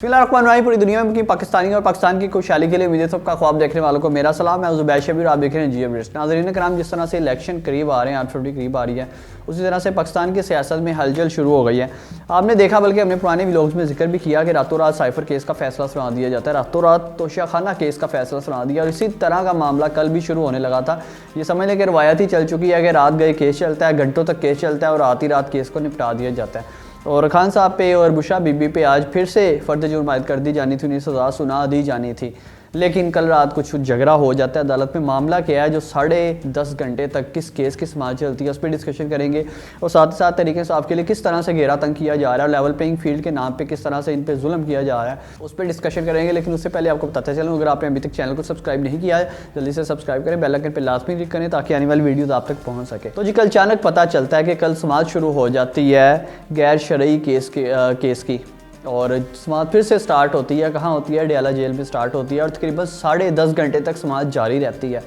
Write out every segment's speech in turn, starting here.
फिलहाल पूरी दुनिया में पाकिस्तानी और पाकिस्तान की खुशहाली के लिए उम्मीद सबका ख्वाब देखने वालों को मेरा सलाम है। ज़ुबैर शबीर, आप देख रहे हैं जियो ब्रिस्ट। नाज़रीन कराम, जिस तरह से इलेक्शन करीब आ रहे हैं, 8 फरवरी करीब आ रही है, उसी तरह से पाकिस्तान की सियासत में हलचल शुरू हो गई है। आपने देखा, बल्कि हमने पुराने व्लॉग्स में जिक्र भी किया कि रातों रात साइफर केस का फैसला सुना दिया जाता है, रातों रात तोशाखाना केस का फैसला सुना दिया। और इसी तरह का मामला कल भी शुरू होने लगा था। ये समझ लें कि रवायत ही चल चुकी है कि रात गए केस चलता है, घंटों तक केस चलता है और रात ही रात केस को निपटा दिया जाता है। और खान साहब पे और बुशरा बीबी पे आज फिर से फ़र्द जुर्म आयद कर दी जानी थी, उन्हें सज़ा सुना दी जानी थी, लेकिन कल रात कुछ झगड़ा हो जाता है अदालत में। मामला क्या है जो 10.5 घंटे तक किस केस की समाज चलती है, उस पर डिस्कशन करेंगे। और साथ ही साथ तरीके से आपके लिए किस तरह से घेरा तंग किया जा रहा है, लेवल प्लेइंग फील्ड के नाम पे किस तरह से इन पे जुल्म किया जा रहा है, उस पर डिस्कशन करेंगे। लेकिन उससे पहले आपको बताते चलूँ, अगर आपने अभी तक चैनल को सब्सक्राइब नहीं किया है, जल्दी से सब्सक्राइब करें, बेल आइकन पर लाजमी क्लिक करें ताकि आने वाली वीडियोज़ आप तक पहुँच सके। तो जी कल अचानक पता चलता है कि कल समाज शुरू हो जाती है गैर शरई केस की, और समाज फिर से स्टार्ट होती है। कहाँ होती है? डयाला जेल में स्टार्ट होती है और तकरीबन 10.5 घंटे तक समाज जारी रहती है।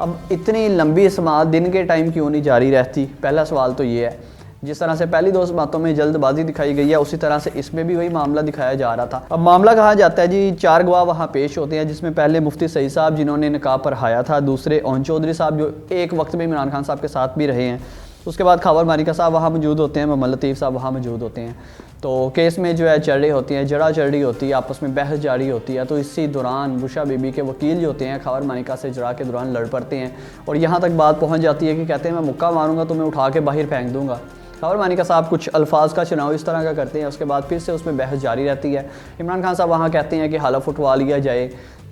अब इतनी लंबी समाज दिन के टाइम क्यों नहीं जारी रहती? पहला सवाल तो ये है। जिस तरह से पहली 2 बातों में जल्दबाजी दिखाई गई है, उसी तरह से इसमें भी वही मामला दिखाया जा रहा था। अब मामला कहा जाता है जी, 4 गवाह वहाँ पेश होते हैं, जिसमें पहले मुफ्ती सईद साहब जिन्होंने निकाह पढ़ाया था, दूसरे ओन चौधरी साहब जो एक वक्त में इमरान खान साहब के साथ भी रहे हैं, उसके बाद खबर मानिका साहब वहाँ मौजूद होते हैं, मोहम्मद लतीफ़ साहब वहाँ मौजूद होते हैं। तो केस में जो है चढ़ी होती हैं, जड़ा चढ़ी होती है, आपस में बहस जारी होती है। तो इसी दौरान बुशरा बीबी के वकील जो होते हैं खबर मानिका से जड़ा के दौरान लड़ पड़ते हैं और यहाँ तक बात पहुँच जाती है कि कहते हैं मैं मुक्का मारूंगा तो मैं उठा के बाहर फेंक दूंगा। खबर मानिका साहब कुछ अल्फाज का चुनाव इस तरह का करते हैं, उसके बाद फिर से उसमें बहस जारी रहती है। इमरान खान साहब वहाँ कहते हैं कि हलफ उठवा लिया जाए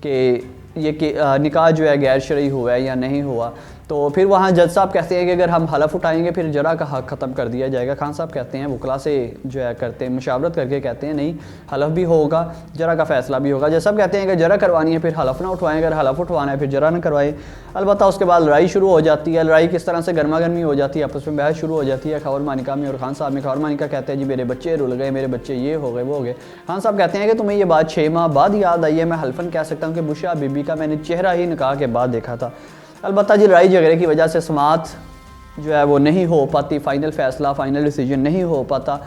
कि ये निकाह जो है गैर शरई हुआ है या नहीं हुआ। तो फिर वहाँ जज साहब कहते हैं कि अगर हम हलफ उठाएंगे फिर जरा का हक ख़त्म कर दिया जाएगा। खान साहब कहते हैं वकला से जो है करते हैं मशावरत करके, कहते हैं नहीं, हलफ भी होगा, जरा का फैसला भी होगा। जज साहब कहते हैं कि जरा करवानी है फिर हलफ ना उठवाएं, अगर हलफ उठवाना है फिर जरा ना करवाएं। अलबत्ता उसके बाद लड़ाई शुरू हो जाती है। लड़ाई किस तरह से गर्मा गर्मी हो जाती है, आपस में बहस शुरू हो जाती है खबर मानिका में और खान साहब में। खबर मानिका कहते हैं जी मेरे बच्चे रुल गए, मेरे बच्चे ये हो गए वो हो गए। खान साहब कहते हैं कि तुम्हें ये बात 6 माह बाद याद आई है। मैं हल्फन कह सकता हूँ कि बुशरा बीबी का मैंने चेहरा ही निकाह के बाद देखा था। अलबत्ता जी लड़ाई झगड़े की वजह से समाअत जो है वो नहीं हो पाती, फाइनल फैसला, फाइनल डिसीजन नहीं हो पाता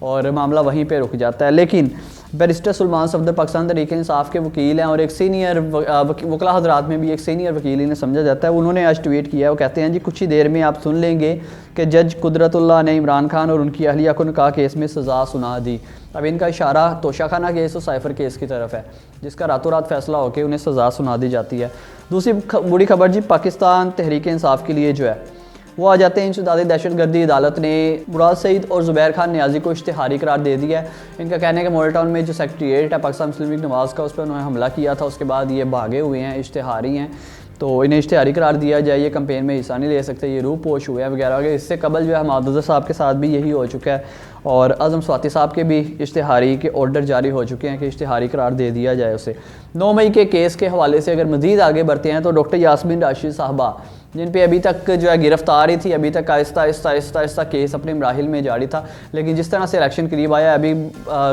और मामला वहीं पे रुक जाता है। लेकिन बैरिस्टर सुलेमान सफदर पाकिस्तान तहरीक इंसाफ के वकील हैं और एक सीनियर वकला हजरात में भी एक सीनियर वकील इन्हें समझा जाता है, उन्होंने आज ट्वीट किया है। वो कहते हैं जी कुछ ही देर में आप सुन लेंगे कि जज कुदरतुल्लाह ने इमरान खान और उनकी अहलिया को निकाह केस में सज़ा सुना दी। अब इनका इशारा तोशाखाना केस और साइफर केस की तरफ है, जिसका रातों रात फैसला होकर उन्हें सज़ा सुना दी जाती है। दूसरी बुरी खबर जी पाकिस्तान तहरीक इंसाफ के लिए जो है वो आ जाते हैं। इंसदाद दहशतगर्दी अदालत ने मुराद सईद और ज़ुबैर खान नियाजी को इश्तिहारी करार दे दिया है। इनका कहना है कि मॉडल टाउन में जो सेक्रेटेरिएट है पाकिस्तान मुस्लिम लीग नवाज़ का, उस पर उन्होंने हमला किया था, उसके बाद ये भागे हुए हैं, इश्तिहारी हैं, तो इन्हें इश्तिहारी करार दिया जाए, ये कैंपेन में हिस्सा नहीं ले सकते, ये रूह पोश हुए हैं वगैरह वगैरह। इससे कबल जो है हमाद साहब के साथ भी यही हो चुका है और आज़म स्वाति साहब के भी इश्तिहारी के ऑर्डर जारी हो चुके हैं कि इश्तिहारी करार दे दिया जाए उसे। 9 मई के केस के हवाले से अगर मज़ीद आगे बढ़ते हैं तो डॉक्टर यास्मीन राशिद साहबा, जिन पे अभी तक जो है गिरफ्तारी थी, अभी तक आहिस्ता आहिस्ता केस अपने मराहिल में जारी था, लेकिन जिस तरह से इलेक्शन करीब आया अभी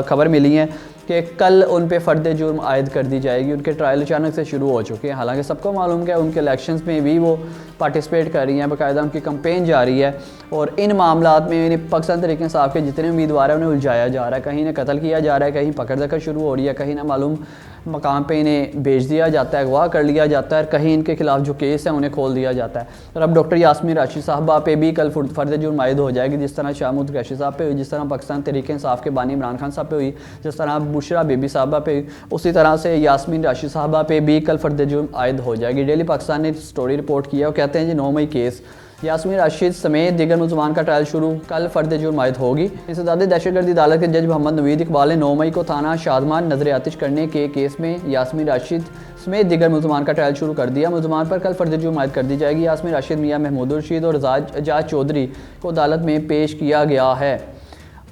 खबर मिली है कि कल उन पे फ़र्द जुर्म आयद कर दी जाएगी। उनके ट्रायल अचानक से शुरू हो चुके हैं, हालांकि सबको मालूम है उनके इलेक्शंस में भी वो पार्टिसिपेट कर रही हैं, बाकायदा उनकी कंपेन जारी है। और इन मामलात में पाकिस्तान तहरीक इंसाफ के जितने उम्मीदवार हैं उन्हें उलझाया जा रहा है, कहीं इन्हें कत्ल किया जा रहा है, कहीं पकड़ दकड़ शुरू हो रही है, कहीं ना मालूम मकाम पे इन्हें भेज दिया जाता है, अगवा कर लिया जाता है, कहीं इनके खिलाफ जो केस है उन्हें खोल दिया जाता है। और अब डॉक्टर यास्मीन राशिद साहबा पे भी कल फ़र्द जुर्म आयद हो जाएगी, जिस तरह शाहमूद कुरैशी साहब पे हुई, जिस तरह पाकिस्तान तहरीक इंसाफ के बानी इमरान खान साहब पे हुई, जिस तरह बुशरा बीबी साहबा पे, उसी तरह से यास्मीन राशिद साहबा पे भी कल फ़र्द जुर्म आयद हो जाएगी। डेली पाकिस्तान ने स्टोरी रिपोर्ट किया और कहते हैं जी 9 मई केस यास्मीन राशिद समेत दीगर मुलजमान का ट्रायल शुरू, कल फ़र्द जुर्म आयद होगी। इंसदाद दहशतगर्दी अदालत के जज मोहम्मद नवीद इकबाल ने 9 मई को थाना शादमान नजर आतिश करने के केस में यास्मीन राशिद समेत दीगर मुलजमान का ट्रायल शुरू कर दिया। मुलजमान पर कल फ़र्द जुर्म आयद कर दी जाएगी। यास्मीन राशिद, मियाँ महमूद रशीद और एजाज चौधरी को अदालत में पेश किया गया है।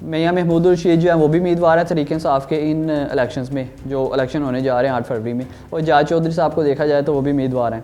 मियाँ महमूद रशीद जो है वो भी उम्मीदवार है तहरीक इंसाफ के इन इलेक्शंस में, जो इलेक्शन होने जा रहे हैं 8 फरवरी में, और एजाज चौधरी साहब को देखा जाए तो वो भी उम्मीदवार हैं।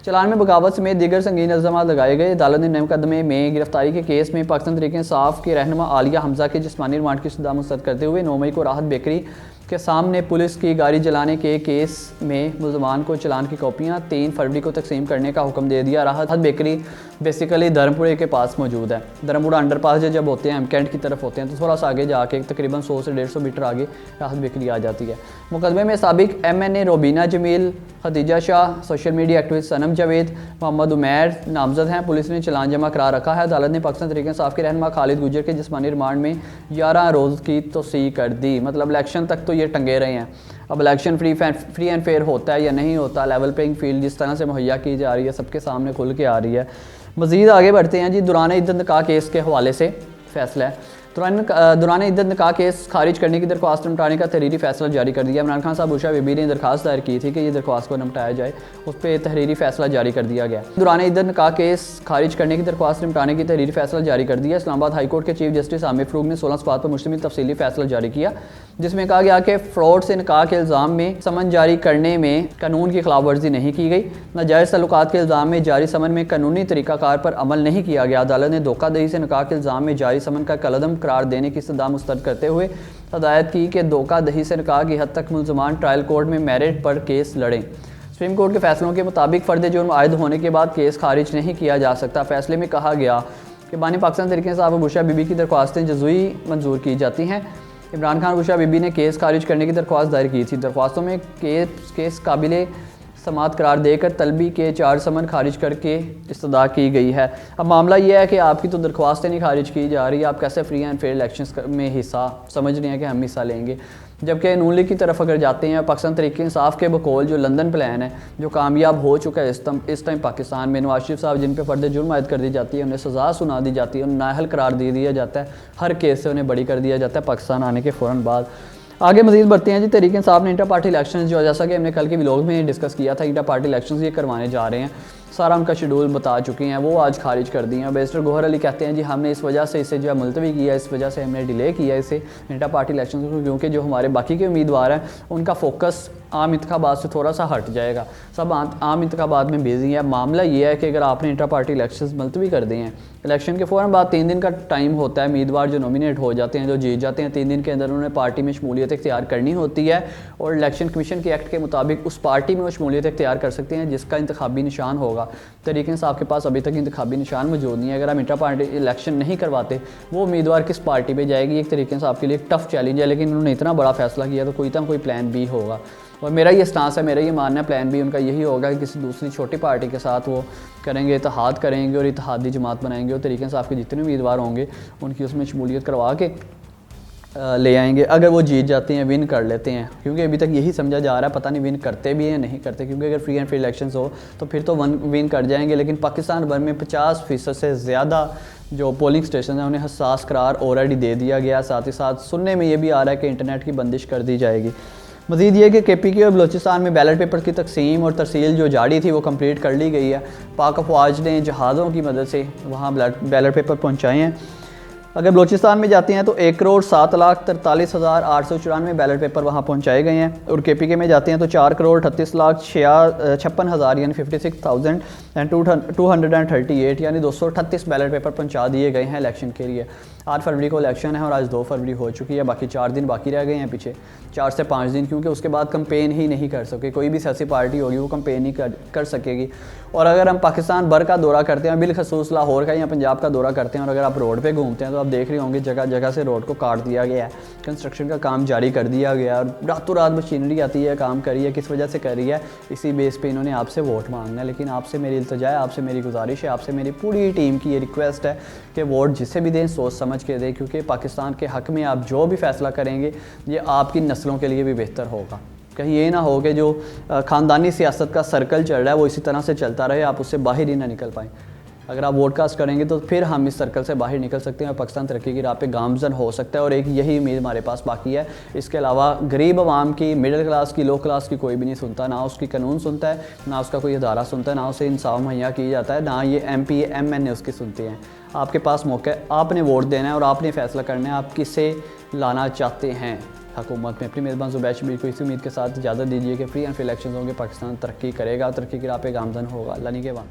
चलान में बगावत समेत दीगर संगीन इल्ज़ाम लगाए गए। अदालत ने नए मुकदमे में गिरफ्तारी के केस में पाकिस्तान तहरीक इंसाफ के रहनुमा आलिया हमजा के जिस्मानी रिमांड की सज़ा मुस्तरद करते हुए 9 मई को राहत बेकरी के सामने पुलिस की गाड़ी जलाने के केस में मुलजमान को चालान की कॉपियाँ 3 फरवरी को तकसीम करने का हुक्म दे दिया। राहत बेकरी बेसिकली धर्मपुरे के पास मौजूद है। धर्मपुरा अंडरपास जब होते हैं, हम कैंट की तरफ होते हैं, तो थोड़ा सा आगे जाके तकरीबन 100 से 150 मीटर आगे राहत बेकरी आ जाती है। मुकदमे में साबिक MNA Robina Jamil, Khadija Shah, social media activist Sanam Javed, Mohammad Umair नामजद हैं। पुलिस ने चालान जमा करा रखा है। अदालत ने पाकिस्तान तहरीक इंसाफ के रहनुमा खालिद गुजर के जिस्मानी रिमांड में 11 रोज़ की तोसी कर दी। मतलब इलेक्शन तक तो ये टंगे रहे हैं। अब इलेक्शन फ्री एंड फेयर होता है या नहीं होता, लेवल प्लेइंग फील्ड जिस तरह से मुहैया की जा रही है, सबके सामने खुल के आ रही है। मज़ीद आगे बढ़ते हैं जी। दौरान इद्दत निकाह केस के हवाले से फैसला है। दौरान इद्दत निकाह केस खारिज करने की दरख्वास्त निपटाने का तहरीरी फैसला जारी कर दिया। इमरान खान साहब उषा बीबी ने दरख्वास्त दायर की थी कि ये दरख्वास्त को निपटाया जाए, उस पर तहरीरी फैसला जारी कर दिया गया। दौरान इद्दत निकाह केस खारिज करने की दरख्वास्त निपटाने की तहरीरी फैसला जारी कर दिया। इस्लामाबाद हाई कोर्ट के चीफ जस्टिस आमिर फ़रूक ने 16 सवाल पर मुश्तमिल तफसीली फैसला जारी किया, जिसमें कहा गया कि फ्रॉड से निकाह के इल्ज़ाम में समन जारी करने में कानून की खिलाफ वर्जी नहीं की गई। नाजायज़ तल्लुकात के इल्ज़ाम में जारी समन में कानूनी तरीक़ाकार पर अमल नहीं किया गया। अदालत ने धोखाधड़ी से निकाह के इल्ज़ाम में जारी समन का कलअदम करार देने की सदा मुस्तरद करते हुए हदायत की कि धोखाधड़ी से निकाह की हद तक मुलजमान ट्रायल कोर्ट में मेरिट पर केस लड़ें। सुप्रीम कोर्ट के फैसलों के मुताबिक फ़र्द जुर्म आयद होने के बाद केस खारिज नहीं किया जा सकता। फैसले में कहा गया कि बानी पाकिस्तान तहरीक इंसाफ बुशरा बीबी की दरख्वास्तें जज़ुई मंजूर की जाती हैं। इमरान खान बुशरा बीबी ने केस खारिज करने की दरख्वास्त दायर की थी। दरख्वास्तों में केस काबिल समात करार देकर तलबी के 4 समन खारिज करके इस्तदा की गई है। अब मामला यह है कि आपकी तो दरख्वास्तें नहीं खारिज की जा रही, आप कैसे फ्री एंड फेयर इलेक्शंस में हिस्सा समझ रहे हैं कि हम हिस्सा लेंगे। जबकि नून लीग की तरफ अगर जाते हैं, पाकिस्तान तहरीक इंसाफ के बकौल जो लंदन प्लान है जो कामयाब हो चुका है इस टाइम पाकिस्तान में, नवाज शरीफ साहब जिन पे फ़र्द जुर्म आयद कर दी जाती है, उन्हें सज़ा सुना दी जाती है, उन्हें नाअहल करार दे दिया जाता है, हर केस से उन्हें बरी कर दिया जाता है पाकिस्तान आने के फ़ौरन बाद। आगे मजीद बढ़ते हैं जी। तहरीक इंसाफ ने इंटर पार्टी इलेक्शन जो जैसा कि हमने कल के व्लॉग में डिस्कस किया था, इंटर पार्टी इलेक्शन ये करवाने जा रहे हैं, सारा उनका शेड्यूल बता चुके हैं, वो आज खारिज कर दिए हैं। बैरिस्टर गौहर अली कहते हैं जी हमने इस वजह से इसे जो है मुलतवी किया, इस वजह से हमने डिले किया इसे इंटर पार्टी इलेक्शन को, क्योंकि जो हमारे बाकी के उम्मीदवार हैं उनका फोकस आम इंतखाबात से थोड़ा सा हट जाएगा, सब आम इंतखाबात में बिजी है। मामला ये है कि अगर आपने इंटर पार्टी इलेक्शन मुलतवी कर दिए हैं, इलेक्शन के फ़ौरन बाद 3 दिन का टाइम होता है, उम्मीदवार जो नॉमिनेट हो जाते हैं, जो जीत जाते हैं, 3 दिन के अंदर उन्होंने पार्टी में शमूलियत इख्तियार करनी होती है और इलेक्शन कमीशन के एक्ट के मुताबिक उस पार्टी में वो शमूलियत इख्तियार कर सकते हैं जिसका इंतखाबी निशान होगा। तहरीक इंसाफ के पास अभी तक इंतखाबी निशान मौजूद नहीं है। अगर हम इंटर पार्टी इलेक्शन नहीं करवाते, वो उम्मीदवार किस पार्टी पर जाएगी, एक तहरीक इंसाफ के लिए एक टफ चैलेंज है। लेकिन उन्होंने इतना बड़ा फैसला किया तो कोई प्लान बी होगा, और मेरा ये स्टांस है, मेरा ये मानना है प्लान बी उनका यही होगा कि किसी दूसरी छोटी पार्टी के साथ वो करेंगे, इत्तेहाद करेंगे और इत्तेहादी जमात बनाएंगे और तहरीक इंसाफ के जितने उम्मीदवार होंगे उनकी उसमें शमूलियत करवा के ले आएंगे। अगर वो जीत जाते हैं, विन कर लेते हैं, क्योंकि अभी तक यही समझा जा रहा है, पता नहीं विन करते भी हैं नहीं करते, क्योंकि अगर फ्री एंड फेयर इलेक्शंस हो तो फिर तो विन कर जाएंगे। लेकिन पाकिस्तान भर में 50% से ज़्यादा जो पोलिंग स्टेशन है उन्हें हसास करार ऑलरेडी दे दिया गया। साथ ही साथ सुनने में ये भी आ रहा है कि इंटरनेट की बंदिश कर दी जाएगी। मज़ीद ये कि KPK और बलोचिस्तान में बैलेट पेपर की तकसीम और तरसील जो जारी थी वो कंप्लीट कर ली गई है। पाक अफवाज ने जहाज़ों की मदद से वहाँ बैलेट पेपर पहुँचाए हैं। अगर बलोचिस्तान में जाते हैं तो 1,07,43,894 बैलेट पेपर वहाँ पहुँचाए गए हैं, और KPK में जाते हैं तो 4,38,56,000 यानी 56,238 यानी 238 बैलेट पेपर पहुँचा दिए गए हैं इलेक्शन के लिए। 8 फरवरी को इलेक्शन है और आज 2 फरवरी हो चुकी है, बाकी 4 दिन बाकी रह गए हैं पीछे, 4 से 5 दिन, क्योंकि उसके बाद कंपेन ही नहीं कर सके। कोई भी सियासी पार्टी होगी वो कंपेन नहीं कर सकेगी। और अगर हम पाकिस्तान भर का दौरा करते हैं, बिलखसूस लाहौर का या पंजाब का दौरा करते हैं, और अगर आप रोड पे घूमते हैं तो आप देख रहे होंगे जगह जगह से रोड को काट दिया गया है, कंस्ट्रक्शन का काम जारी कर दिया गया और रातों रात मशीनरी आती है, काम कर रही है। किस वजह से कर रही है? इसी बेस पे इन्होंने आपसे वोट मांगना है। लेकिन आपसे मेरी इल्तिजा है, आपसे मेरी गुजारिश है, आपसे मेरी पूरी टीम की ये रिक्वेस्ट है कि वोट जिसे भी दें सोच समझ के दें, क्योंकि पाकिस्तान के हक़ में आप जो भी फ़ैसला करेंगे ये आपकी नस्लों के लिए भी बेहतर होगा। कहीं ये ना हो कि जो ख़ानदानी सियासत का सर्कल चल रहा है वो इसी तरह से चलता रहे, आप उससे बाहर ही ना निकल पाएँ। अगर आप वोट कास्ट करेंगे तो फिर हम इस सर्कल से बाहर निकल सकते हैं और पाकिस्तान तरक्की की राह पे गामजन हो सकता है। और एक यही उम्मीद हमारे पास बाकी है। इसके अलावा गरीब आवाम की, मिडिल क्लास की, लो क्लास की कोई भी नहीं सुनता, ना उसकी कानून सुनता है, ना उसका कोई अदारा सुनता है, ना उसे इंसाफ मुहैया किया जाता है, ना ये MP MNA उसकी सुनते हैं। आपके पास मौका है, आपने वोट देना है और आपने फ़ैसला करना है आप किसे लाना चाहते हैं हुकूमत में। अपनी मेज़बान ज़ुबैर शब्बीर को इसी उम्मीद के साथ इजाज़त दीजिए कि फ्री एंड फेयर इलेक्शन होंगे, पाकिस्तान तरक्की करेगा, तरक्की की राह पे गामजन होगा। अल्लाह निगहबान।